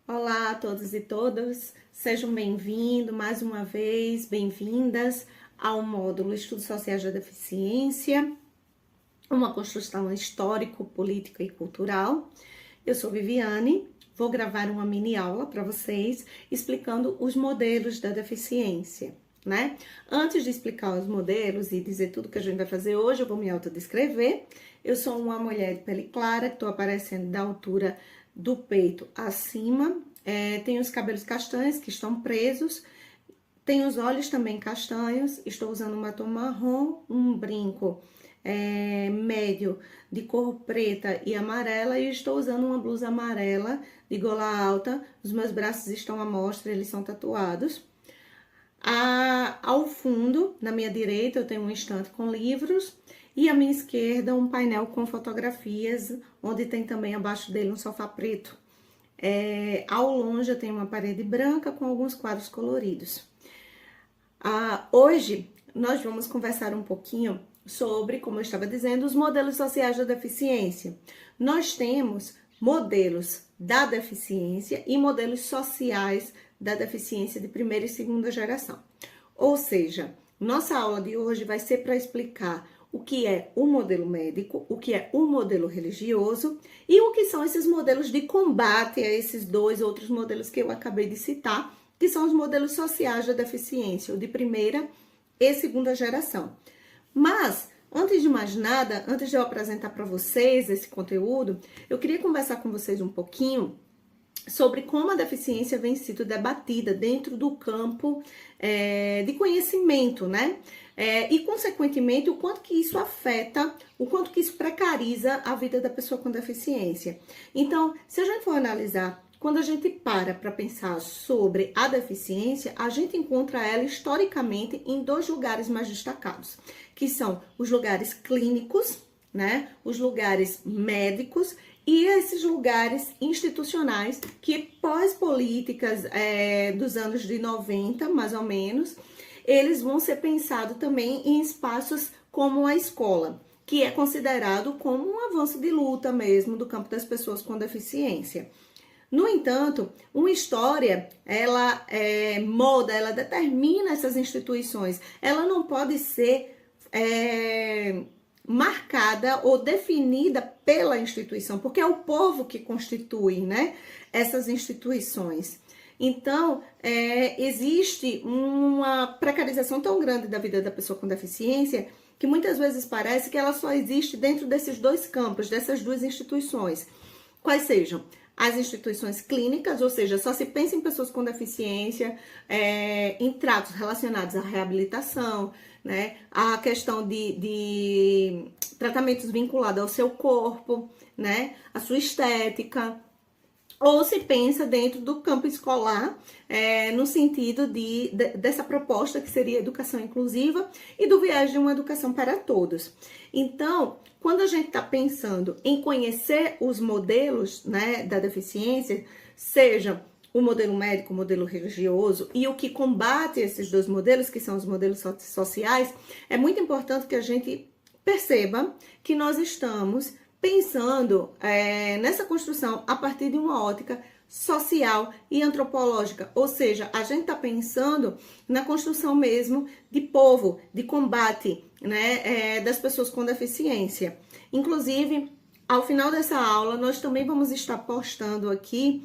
Olá a todos e todas, sejam bem-vindos mais uma vez, bem-vindas ao módulo Estudos Sociais da Deficiência, uma construção histórico, política e cultural. Eu sou Viviane, vou gravar uma mini aula para vocês explicando os modelos da deficiência, né? Antes de explicar os modelos e dizer tudo que a gente vai fazer hoje, eu vou me autodescrever. Eu sou uma mulher de pele clara, que estou aparecendo da altura do peito acima, tenho os cabelos castanhos que estão presos, tenho os olhos também castanhos, estou usando um batom marrom, um brinco médio de cor preta e amarela e estou usando uma blusa amarela de gola alta, os meus braços estão à mostra, eles são tatuados. Ao fundo, na minha direita, eu tenho um estante com livros e à minha esquerda um painel com fotografias, onde tem também abaixo dele um sofá preto. Ao longe eu tenho uma parede branca com alguns quadros coloridos. Hoje nós vamos conversar um pouquinho sobre, como eu estava dizendo, os modelos sociais da deficiência. Nós temos modelos da deficiência e modelos sociais da deficiência de primeira e segunda geração. Ou seja, nossa aula de hoje vai ser para explicar o que é o modelo médico, o que é o modelo religioso e o que são esses modelos de combate a esses dois outros modelos que eu acabei de citar, que são os modelos sociais da deficiência, o de primeira e segunda geração. Mas, antes de mais nada, antes de eu apresentar para vocês esse conteúdo, eu queria conversar com vocês um pouquinho sobre como a deficiência vem sido debatida dentro do campo de conhecimento, né? E, consequentemente, o quanto que isso afeta, o quanto que isso precariza a vida da pessoa com deficiência. Então, se a gente for analisar, quando a gente para pensar sobre a deficiência, a gente encontra ela historicamente em dois lugares mais destacados, que são os lugares clínicos, né? Os lugares médicos e esses lugares institucionais que pós-políticas dos anos de 90, mais ou menos, eles vão ser pensados também em espaços como a escola, que é considerado como um avanço de luta mesmo do campo das pessoas com deficiência. No entanto, uma história, ela molda, ela determina essas instituições. Ela não pode ser marcada ou definida pela instituição, porque é o povo que constitui, né, essas instituições. Então, existe uma precarização tão grande da vida da pessoa com deficiência que muitas vezes parece que ela só existe dentro desses dois campos, dessas duas instituições. Quais sejam? As instituições clínicas, ou seja, só se pensa em pessoas com deficiência, em tratos relacionados à reabilitação, né? A questão de tratamentos vinculados ao seu corpo, né? A sua estética. Ou se pensa dentro do campo escolar, no sentido dessa proposta que seria educação inclusiva e do viés de uma educação para todos. Então, quando a gente está pensando em conhecer os modelos, né, da deficiência, seja o modelo médico, o modelo religioso e o que combate esses dois modelos, que são os modelos sociais, é muito importante que a gente perceba que nós estamos pensando nessa construção a partir de uma ótica social e antropológica, ou seja, a gente está pensando na construção mesmo de povo, de combate, né, das pessoas com deficiência. Inclusive, ao final dessa aula, nós também vamos estar postando aqui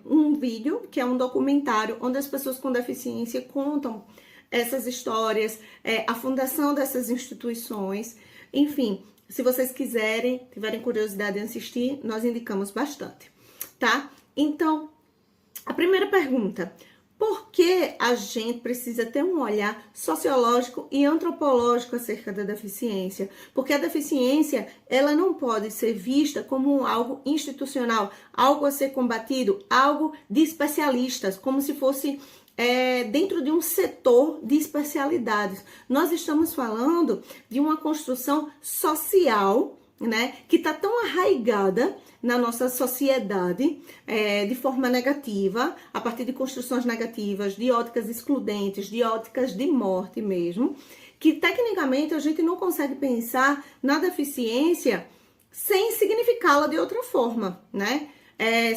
um vídeo, que é um documentário, onde as pessoas com deficiência contam essas histórias, a fundação dessas instituições, enfim. Se vocês quiserem, tiverem curiosidade em assistir, nós indicamos bastante, tá? Então, a primeira pergunta: por que a gente precisa ter um olhar sociológico e antropológico acerca da deficiência? Porque a deficiência, ela não pode ser vista como algo institucional, algo a ser combatido, algo de especialistas, como se fosse dentro de um setor de especialidades. Nós estamos falando de uma construção social, né, que está tão arraigada na nossa sociedade de forma negativa, a partir de construções negativas, de óticas excludentes, de óticas de morte mesmo, que tecnicamente a gente não consegue pensar na deficiência sem significá-la de outra forma, né?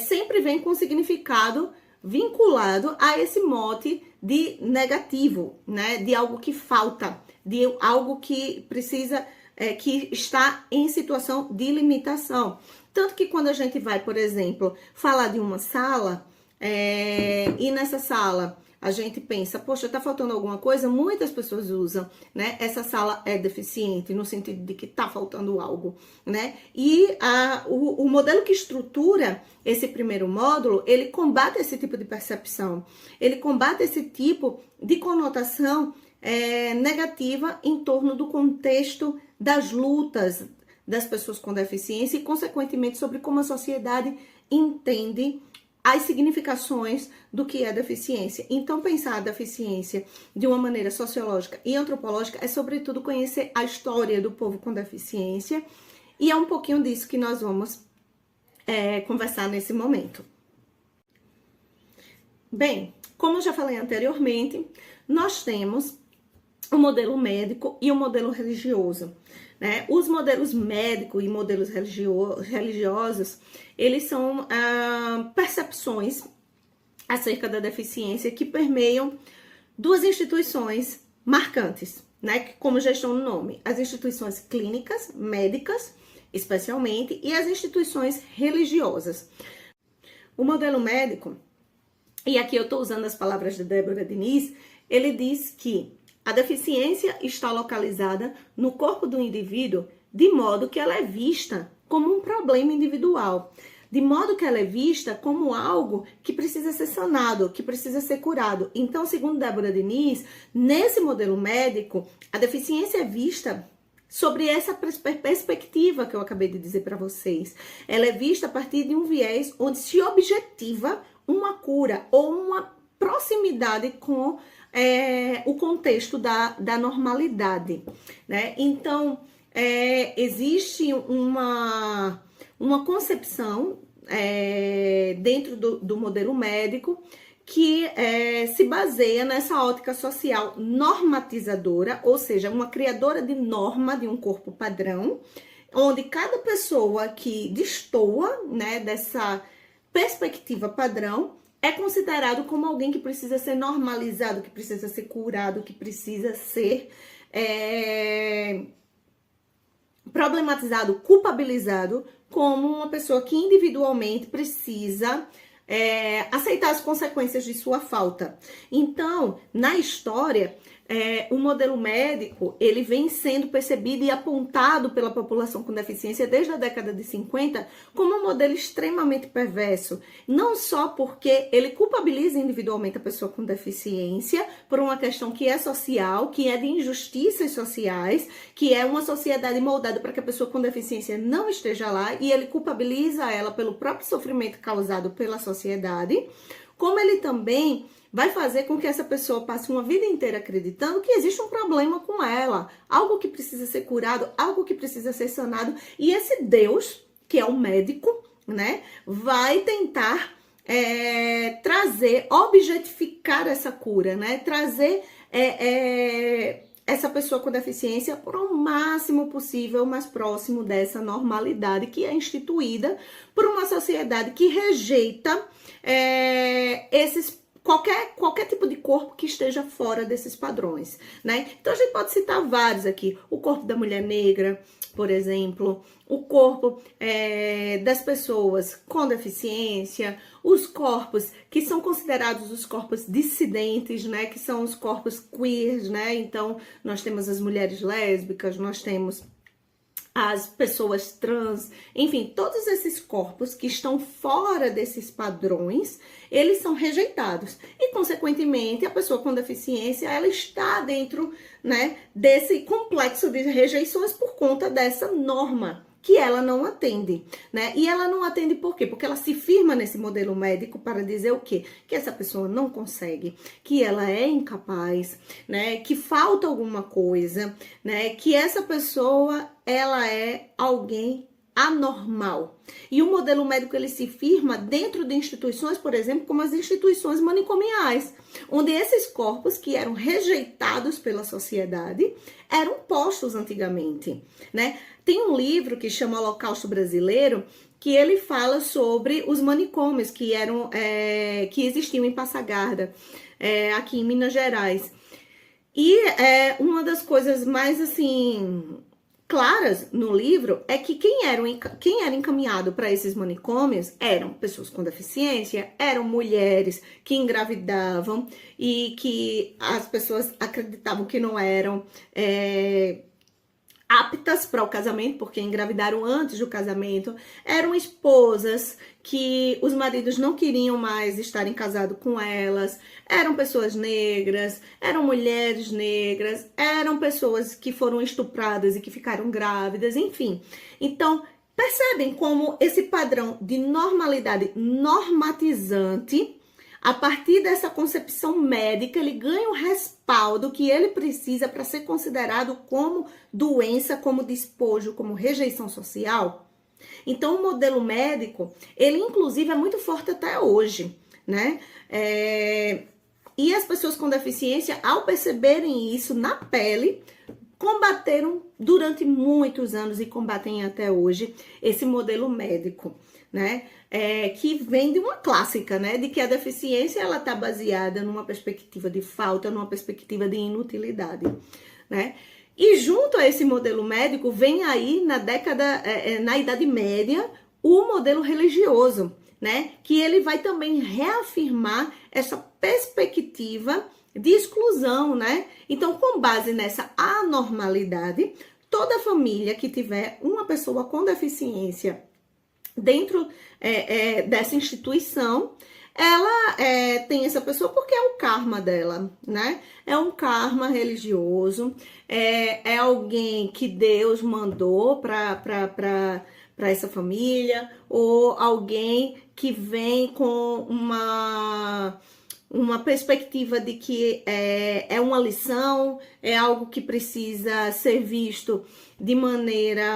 sempre vem com significado vinculado a esse mote de negativo, né? De algo que falta, de algo que precisa, que está em situação de limitação. Tanto que quando a gente vai, por exemplo, falar de uma sala, e nessa sala a gente pensa, poxa, tá faltando alguma coisa, muitas pessoas usam, né? Essa sala é deficiente, no sentido de que tá faltando algo, né? E o modelo que estrutura esse primeiro módulo, ele combate esse tipo de percepção, ele combate esse tipo de conotação negativa em torno do contexto das lutas das pessoas com deficiência e, consequentemente, sobre como a sociedade entende as significações do que é deficiência. Então, pensar a deficiência de uma maneira sociológica e antropológica é, sobretudo, conhecer a história do povo com deficiência, e é um pouquinho disso que nós vamos conversar nesse momento. Bem, como eu já falei anteriormente, nós temos o modelo médico e o modelo religioso, né? Os modelos médicos e modelos religiosos, eles são percepções acerca da deficiência que permeiam duas instituições marcantes, né? Que, como já estão no nome, as instituições clínicas, médicas, especialmente, e as instituições religiosas. O modelo médico, e aqui eu estou usando as palavras de Débora Diniz, ele diz que a deficiência está localizada no corpo do indivíduo de modo que ela é vista como um problema individual, de modo que ela é vista como algo que precisa ser sanado, que precisa ser curado. Então, segundo Débora Diniz, nesse modelo médico, a deficiência é vista sobre essa perspectiva que eu acabei de dizer para vocês. Ela é vista a partir de um viés onde se objetiva uma cura ou uma proximidade com o contexto da normalidade, né? Então, existe uma concepção dentro do modelo médico que se baseia nessa ótica social normatizadora, ou seja, uma criadora de norma de um corpo padrão, onde cada pessoa que destoa, né, dessa perspectiva padrão é considerado como alguém que precisa ser normalizado, que precisa ser curado, que precisa ser problematizado, culpabilizado, como uma pessoa que individualmente precisa aceitar as consequências de sua falta. Então, na história, o modelo médico, ele vem sendo percebido e apontado pela população com deficiência desde a década de 50 como um modelo extremamente perverso. Não só porque ele culpabiliza individualmente a pessoa com deficiência por uma questão que é social, que é de injustiças sociais, que é uma sociedade moldada para que a pessoa com deficiência não esteja lá, e ele culpabiliza ela pelo próprio sofrimento causado pela sociedade, como ele também vai fazer com que essa pessoa passe uma vida inteira acreditando que existe um problema com ela, algo que precisa ser curado, algo que precisa ser sanado, e esse Deus, que é o médico, né, vai tentar trazer, objetificar essa cura, né, trazer essa pessoa com deficiência por o máximo possível mais próximo dessa normalidade que é instituída por uma sociedade que rejeita qualquer tipo de corpo que esteja fora desses padrões, né? Então a gente pode citar vários aqui: o corpo da mulher negra, por exemplo, o corpo das pessoas com deficiência, os corpos que são considerados os corpos dissidentes, né? Que são os corpos queers, né? Então nós temos as mulheres lésbicas, nós temos as pessoas trans, enfim, todos esses corpos que estão fora desses padrões, eles são rejeitados. E, consequentemente, a pessoa com deficiência, ela está dentro, né, desse complexo de rejeições por conta dessa norma que ela não atende, né? E ela não atende por quê? Porque ela se firma nesse modelo médico para dizer o quê? Que essa pessoa não consegue, que ela é incapaz, né? Que falta alguma coisa, né? Que essa pessoa, ela é alguém anormal. E o modelo médico, ele se firma dentro de instituições, por exemplo, como as instituições manicomiais, onde esses corpos que eram rejeitados pela sociedade eram postos antigamente, né? Tem um livro que chama Holocausto Brasileiro, que ele fala sobre os manicômios que existiam em Passagarda, aqui em Minas Gerais. E uma das coisas mais, assim, claras no livro é que quem era encaminhado para esses manicômios eram pessoas com deficiência, eram mulheres que engravidavam e que as pessoas acreditavam que não eram aptas para o casamento, porque engravidaram antes do casamento, eram esposas que os maridos não queriam mais estarem casados com elas, eram pessoas negras, eram mulheres negras, eram pessoas que foram estupradas e que ficaram grávidas, enfim. Então, percebem como esse padrão de normalidade normatizante, a partir dessa concepção médica, ele ganha o respaldo que ele precisa para ser considerado como doença, como despojo, como rejeição social. Então, o modelo médico, ele inclusive é muito forte até hoje, né? E as pessoas com deficiência, ao perceberem isso na pele, combateram durante muitos anos e combatem até hoje esse modelo médico, né? Que vem de uma clássica, né? De que a deficiência ela está baseada numa perspectiva de falta, numa perspectiva de inutilidade, né? E junto a esse modelo médico vem aí na Idade Média o modelo religioso, né? Que ele vai também reafirmar essa perspectiva de exclusão, né? Então, com base nessa anormalidade, toda família que tiver uma pessoa com deficiência dentro dessa instituição, ela tem essa pessoa porque é o karma dela, né? É um karma religioso, é alguém que Deus mandou para essa família, ou alguém que vem com uma perspectiva de que é uma lição, é algo que precisa ser visto de maneira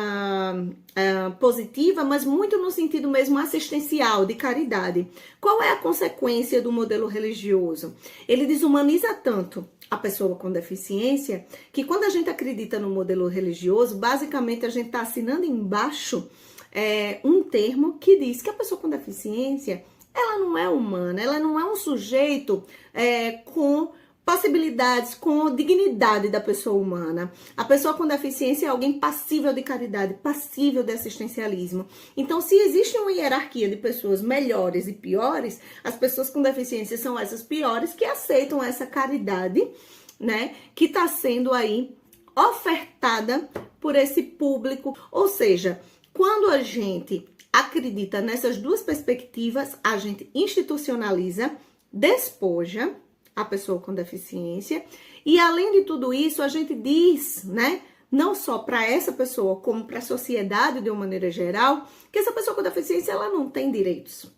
positiva, mas muito no sentido mesmo assistencial, de caridade. Qual é a consequência do modelo religioso? Ele desumaniza tanto a pessoa com deficiência que quando a gente acredita no modelo religioso, basicamente a gente está assinando embaixo um termo que diz que a pessoa com deficiência ela não é humana, ela não é um sujeito com possibilidades, com dignidade da pessoa humana. A pessoa com deficiência é alguém passível de caridade, passível de assistencialismo. Então, se existe uma hierarquia de pessoas melhores e piores, as pessoas com deficiência são essas piores que aceitam essa caridade, né, que está sendo aí ofertada por esse público. Ou seja, quando a gente acredita nessas duas perspectivas, a gente institucionaliza, despoja a pessoa com deficiência e, além de tudo isso, a gente diz, né, não só para essa pessoa, como para a sociedade de uma maneira geral, que essa pessoa com deficiência ela não tem direitos.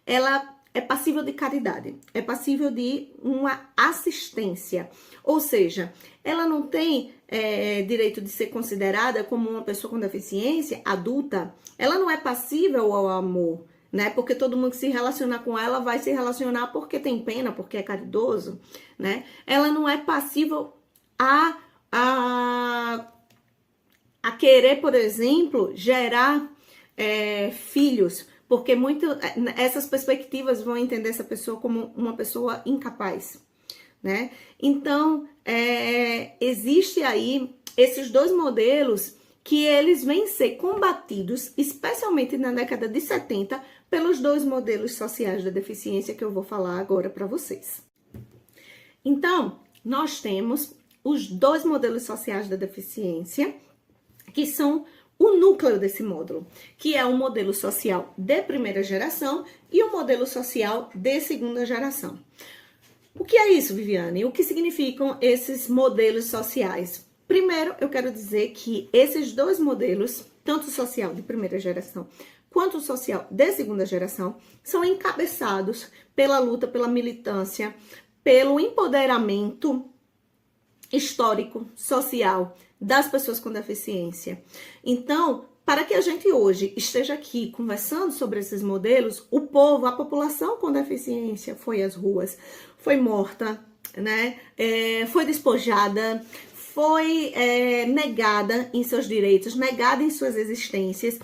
Ela é passível de caridade, é passível de uma assistência, ou seja, ela não tem direito de ser considerada como uma pessoa com deficiência adulta, ela não é passível ao amor, né? Porque todo mundo que se relacionar com ela vai se relacionar porque tem pena, porque é caridoso, né? Ela não é passível a querer, por exemplo, gerar filhos, porque essas perspectivas vão entender essa pessoa como uma pessoa incapaz, né? Então, existe aí esses dois modelos que eles vêm ser combatidos, especialmente na década de 70, pelos dois modelos sociais da deficiência que eu vou falar agora para vocês. Então, nós temos os dois modelos sociais da deficiência, que são o núcleo desse módulo, que é o modelo social de primeira geração e o modelo social de segunda geração. O que é isso, Viviane? O que significam esses modelos sociais? Primeiro, eu quero dizer que esses dois modelos, tanto o social de primeira geração quanto o social de segunda geração, são encabeçados pela luta, pela militância, pelo empoderamento histórico, social das pessoas com deficiência. Então, para que a gente hoje esteja aqui conversando sobre esses modelos, o povo, a população com deficiência foi às ruas, foi morta, né? Foi despojada, foi negada em seus direitos, negada em suas existências,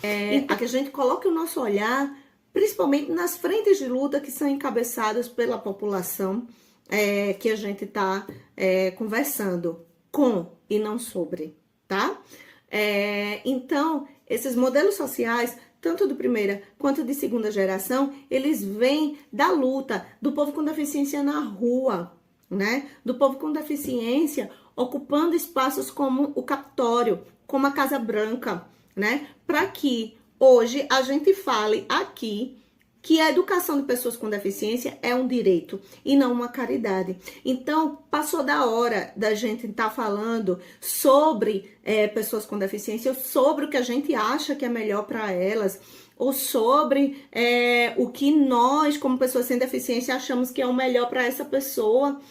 a que a gente coloque o nosso olhar principalmente nas frentes de luta que são encabeçadas pela população que a gente está conversando com e não sobre, tá? Então, esses modelos sociais, tanto de primeira quanto de segunda geração, eles vêm da luta do povo com deficiência na rua, né? Do povo com deficiência ocupando espaços como o Capitólio, como a Casa Branca, né? Para que hoje a gente fale aqui que a educação de pessoas com deficiência é um direito e não uma caridade. Então, passou da hora da gente estar falando sobre pessoas com deficiência, sobre o que a gente acha que é melhor para elas, ou sobre o que nós, como pessoas sem deficiência, achamos que é o melhor para essa pessoa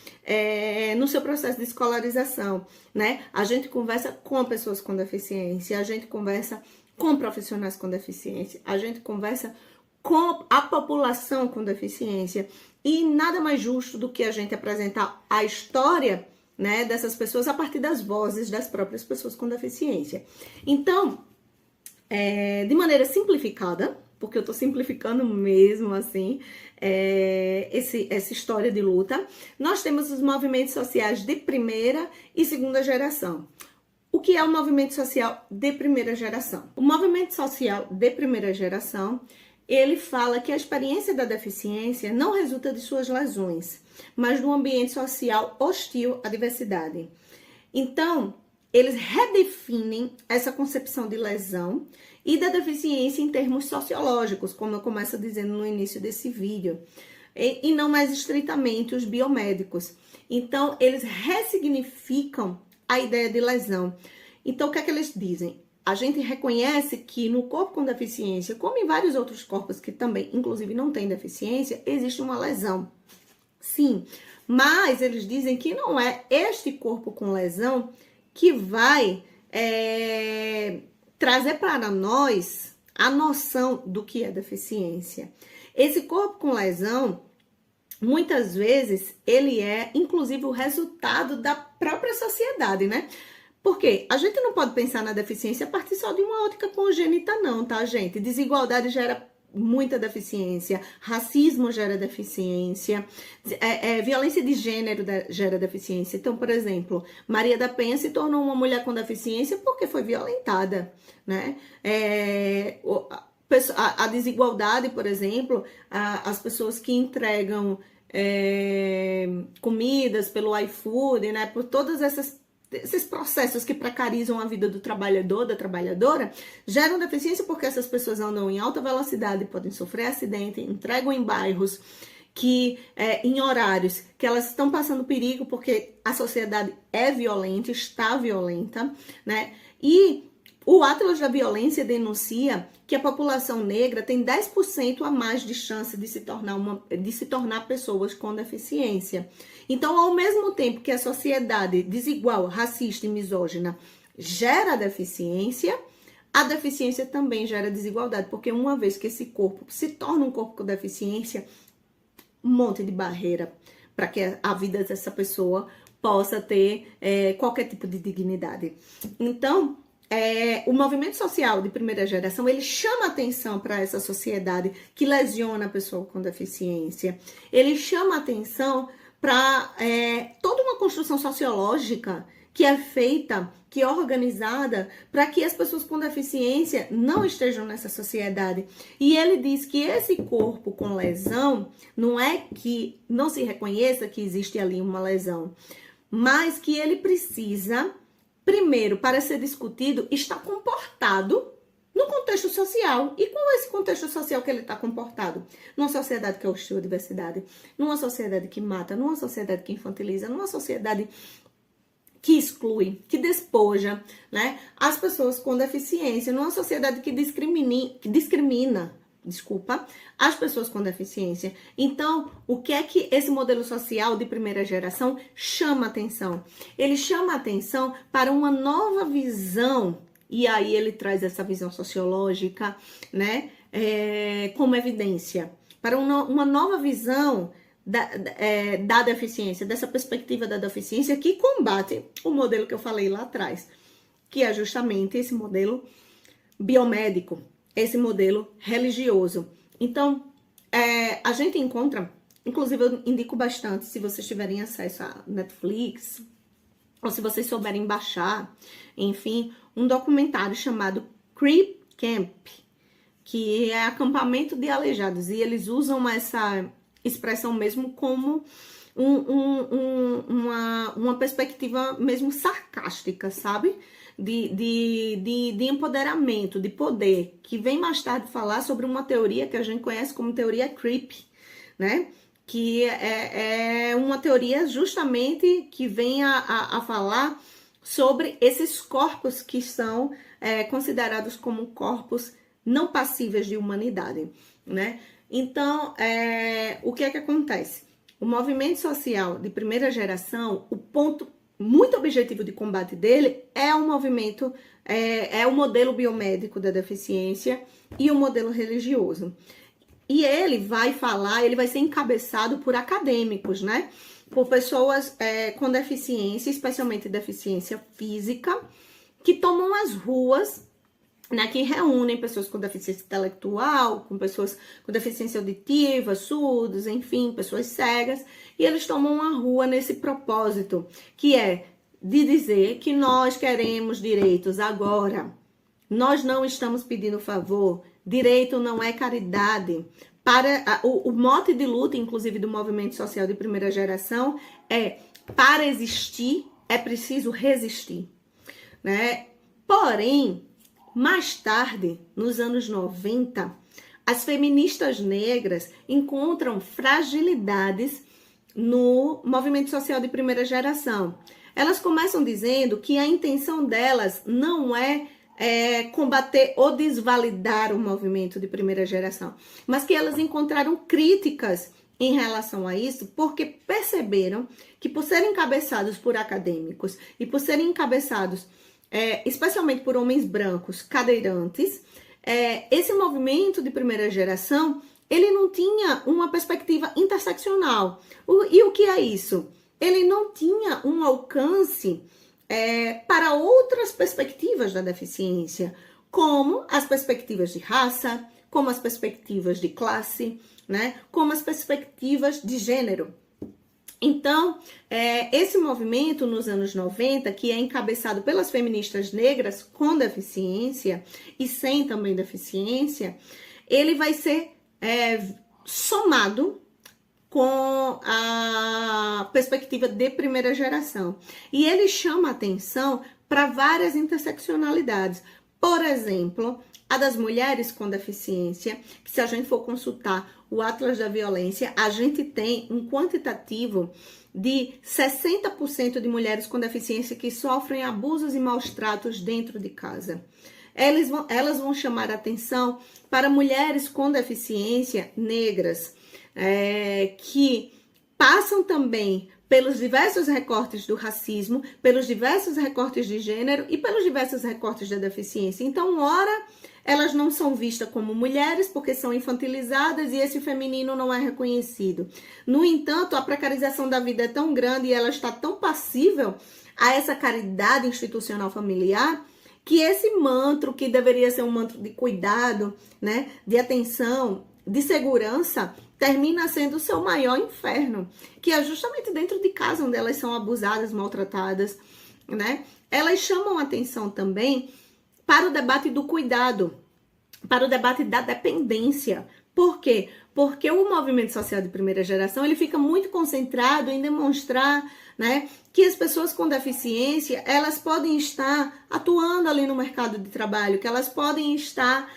no seu processo de escolarização, né? A gente conversa com pessoas com deficiência, a gente conversa com profissionais com deficiência, a gente conversa com a população com deficiência. E nada mais justo do que a gente apresentar a história, né, dessas pessoas a partir das vozes das próprias pessoas com deficiência. Então, de maneira simplificada, porque eu tô simplificando mesmo assim, essa história de luta, nós temos os movimentos sociais de primeira e segunda geração. O que é o movimento social de primeira geração? O movimento social de primeira geração, ele fala que a experiência da deficiência não resulta de suas lesões, mas de um ambiente social hostil à diversidade. Então, eles redefinem essa concepção de lesão e da deficiência em termos sociológicos, como eu começo dizendo no início desse vídeo, e não mais estritamente os biomédicos. Então, eles ressignificam a ideia de lesão. Então, o que é que eles dizem? A gente reconhece que no corpo com deficiência, como em vários outros corpos que também, inclusive, não têm deficiência, existe uma lesão. Sim, mas eles dizem que não é este corpo com lesão que vai trazer para nós a noção do que é deficiência. Esse corpo com lesão, muitas vezes, ele é, inclusive, o resultado da própria sociedade, né? Porque a gente não pode pensar na deficiência a partir só de uma ótica congênita, não, tá, gente? Desigualdade gera muita deficiência, racismo gera deficiência, violência de gênero gera deficiência. Então, por exemplo, Maria da Penha se tornou uma mulher com deficiência porque foi violentada, né? A desigualdade, por exemplo, as pessoas que entregam comidas pelo iFood, né? Por todas esses processos que precarizam a vida do trabalhador, da trabalhadora, geram deficiência porque essas pessoas andam em alta velocidade, podem sofrer acidente, entregam em bairros que, em horários que elas estão passando perigo porque a sociedade é violenta, está violenta, né? E o Atlas da Violência denuncia que a população negra tem 10% a mais de chance de se tornar pessoas com deficiência. Então, ao mesmo tempo que a sociedade desigual, racista e misógina gera deficiência, a deficiência também gera desigualdade, porque uma vez que esse corpo se torna um corpo com deficiência, um monte de barreira para que a vida dessa pessoa possa ter qualquer tipo de dignidade. Então, o movimento social de primeira geração, ele chama atenção para essa sociedade que lesiona a pessoa com deficiência. Ele chama atenção para toda uma construção sociológica que é feita, que é organizada para que as pessoas com deficiência não estejam nessa sociedade. E ele diz que esse corpo com lesão não é que não se reconheça que existe ali uma lesão, mas que ele precisa, primeiro, para ser discutido, estar comportado no contexto social. E qual é esse contexto social que ele está comportado? Numa sociedade que é hostil à diversidade, numa sociedade que mata, numa sociedade que infantiliza, numa sociedade que exclui, que despoja, né, as pessoas com deficiência, numa sociedade que discrimina as pessoas com deficiência. Então, o que é que esse modelo social de primeira geração chama atenção? Ele chama atenção para uma nova visão, e aí ele traz essa visão sociológica, né, como evidência, para uma nova visão da deficiência, dessa perspectiva da deficiência que combate o modelo que eu falei lá atrás, que é justamente esse modelo biomédico, esse modelo religioso. Então, a gente encontra, inclusive eu indico bastante, se vocês tiverem acesso a Netflix, ou se vocês souberem baixar, enfim, um documentário chamado Crip Camp, que é acampamento de aleijados, e eles usam essa expressão mesmo como uma perspectiva mesmo sarcástica, sabe? De empoderamento, de poder, que vem mais tarde falar sobre uma teoria que a gente conhece como teoria Crip, né? Que é uma teoria justamente que vem a falar sobre esses corpos que são considerados como corpos não passíveis de humanidade, né? Então, o que é que acontece? O movimento social de primeira geração, o ponto muito objetivo de combate dele é o movimento, o modelo biomédico da deficiência e o modelo religioso. E ele vai falar, ele vai ser encabeçado por acadêmicos, né? Por pessoas com deficiência, especialmente deficiência física, que tomam as ruas, né, que reúnem pessoas com deficiência intelectual, com pessoas com deficiência auditiva, surdos, enfim, pessoas cegas, e eles tomam a rua nesse propósito, que é de dizer que nós queremos direitos agora, nós não estamos pedindo favor, direito não é caridade. O mote de luta, inclusive, do movimento social de primeira geração para existir é preciso resistir, né? Porém, mais tarde, nos anos 90, as feministas negras encontram fragilidades no movimento social de primeira geração. Elas começam dizendo que a intenção delas não é combater ou desvalidar o movimento de primeira geração, mas que elas encontraram críticas em relação a isso, porque perceberam que por serem encabeçados por acadêmicos e por serem encabeçados especialmente por homens brancos cadeirantes, esse movimento de primeira geração, ele não tinha uma perspectiva interseccional. E o que é isso? Ele não tinha um alcance para outras perspectivas da deficiência, como as perspectivas de raça, como as perspectivas de classe, né? Como as perspectivas de gênero. Então, esse movimento nos anos 90, que é encabeçado pelas feministas negras com deficiência e sem também deficiência, ele vai ser somado com a perspectiva de primeira geração. E ele chama atenção para várias interseccionalidades. Por exemplo, a das mulheres com deficiência, que se a gente for consultar o Atlas da Violência, a gente tem um quantitativo de 60% de mulheres com deficiência que sofrem abusos e maus tratos dentro de casa. Elas vão chamar atenção para mulheres com deficiência negras, que passam também pelos diversos recortes do racismo, pelos diversos recortes de gênero e pelos diversos recortes da deficiência. Então, ora, elas não são vistas como mulheres porque são infantilizadas e esse feminino não é reconhecido. No entanto, a precarização da vida é tão grande e ela está tão passível a essa caridade institucional familiar que esse mantra, que deveria ser um mantra de cuidado, né, de atenção, de segurança, termina sendo o seu maior inferno, que é justamente dentro de casa, onde elas são abusadas, maltratadas, né? Elas chamam atenção também para o debate do cuidado, para o debate da dependência. Por quê? Porque o movimento social de primeira geração, ele fica muito concentrado em demonstrar, né, que as pessoas com deficiência, elas podem estar atuando ali no mercado de trabalho, que elas podem estar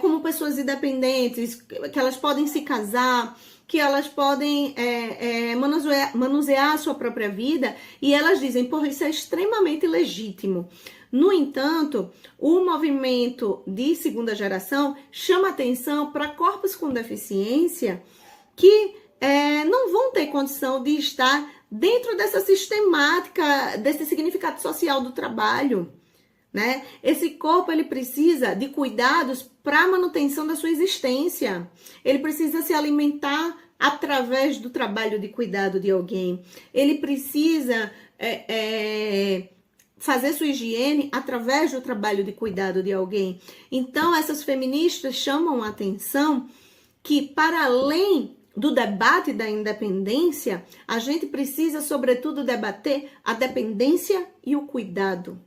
como pessoas independentes, que elas podem se casar, que elas podem manusear a sua própria vida, e elas dizem, porra, isso é extremamente legítimo. No entanto, o movimento de segunda geração chama atenção para corpos com deficiência que não vão ter condição de estar dentro dessa sistemática, desse significado social do trabalho, né? Esse corpo, ele precisa de cuidados para a manutenção da sua existência. Ele precisa se alimentar através do trabalho de cuidado de alguém. Ele precisa fazer sua higiene através do trabalho de cuidado de alguém. Então, essas feministas chamam a atenção que, para além do debate da independência, a gente precisa, sobretudo, debater a dependência e o cuidado.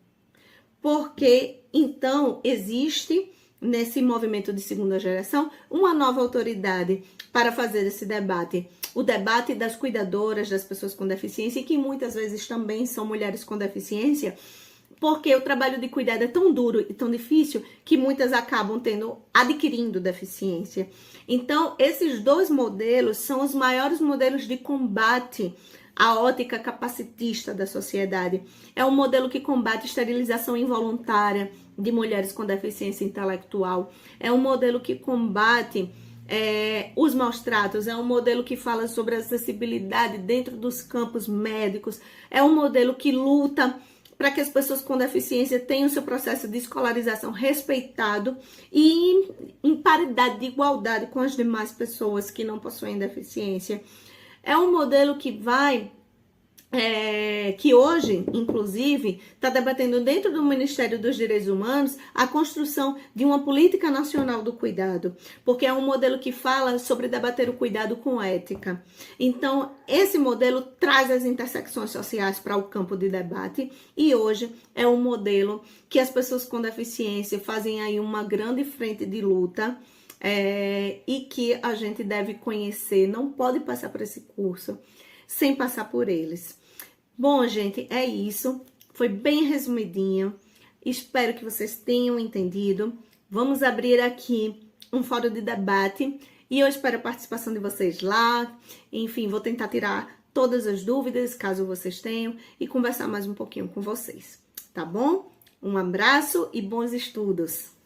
Porque, então, existe, nesse movimento de segunda geração, uma nova autoridade para fazer esse debate. O debate das cuidadoras, das pessoas com deficiência, e que muitas vezes também são mulheres com deficiência, porque o trabalho de cuidado é tão duro e tão difícil que muitas acabam adquirindo deficiência. Então, esses dois modelos são os maiores modelos de combate à ótica capacitista da sociedade. É um modelo que combate a esterilização involuntária de mulheres com deficiência intelectual. É um modelo que combate os maus tratos. É um modelo que fala sobre acessibilidade dentro dos campos médicos. É um modelo que luta para que as pessoas com deficiência tenham seu processo de escolarização respeitado e em paridade de igualdade com as demais pessoas que não possuem deficiência. É um modelo que que hoje, inclusive, está debatendo dentro do Ministério dos Direitos Humanos a construção de uma política nacional do cuidado, porque é um modelo que fala sobre debater o cuidado com ética. Então, esse modelo traz as intersecções sociais para o campo de debate e hoje é um modelo que as pessoas com deficiência fazem aí uma grande frente de luta e que a gente deve conhecer, não pode passar por esse curso sem passar por eles. Bom, gente, é isso. Foi bem resumidinho. Espero que vocês tenham entendido. Vamos abrir aqui um fórum de debate e eu espero a participação de vocês lá. Enfim, vou tentar tirar todas as dúvidas, caso vocês tenham, e conversar mais um pouquinho com vocês, tá bom? Um abraço e bons estudos!